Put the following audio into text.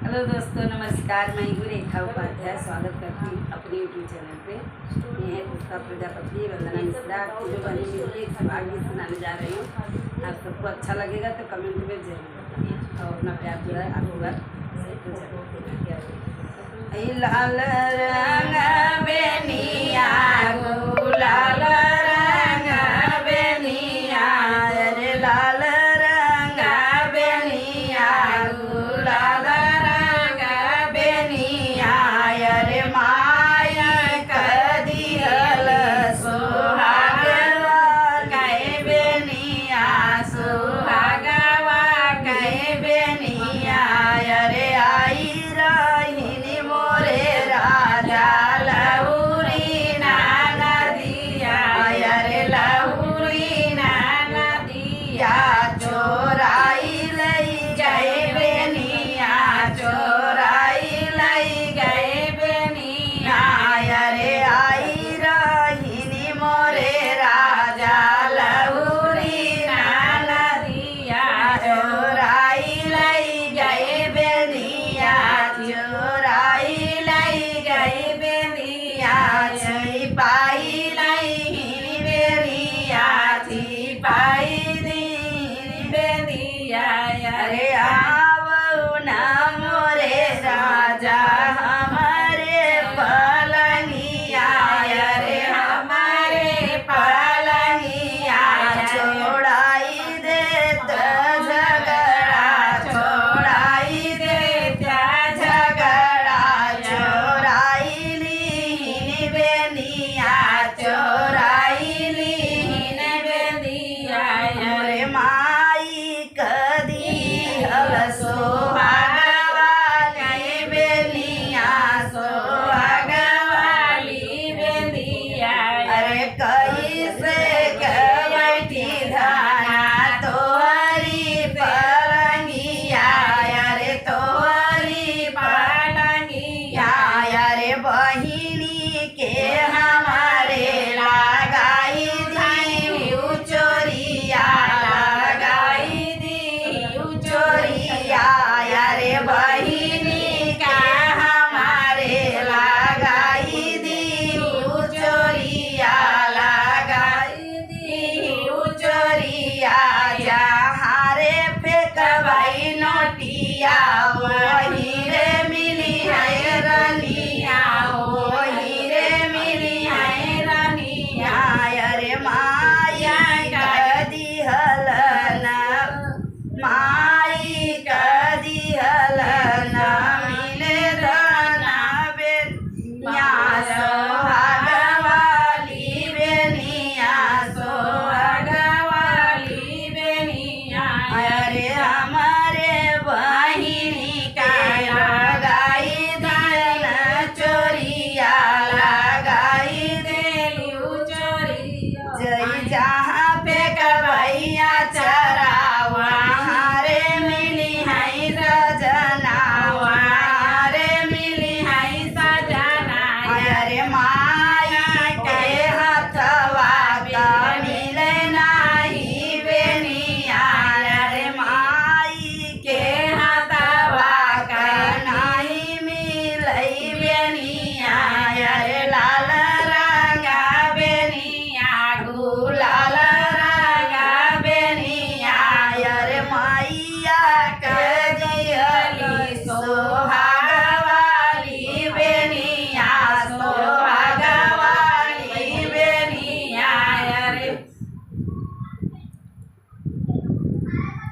Hello दोस्तों, नमस्कार। मैं हूँ रेखा उपाध्याय। स्वागत करती हूँ अपने यूट्यूब चैनल पे। ये है पुष्पा प्रजापति, वंदना मिश्रा की जो बनी मिलती है सुहाग गीत सुनाने जा रही हूँ। आप सबको अच्छा लगेगा तो कमेंट में जरूर बताइए और अपना प्यार पूरा आशीर्वाद। लाल रंग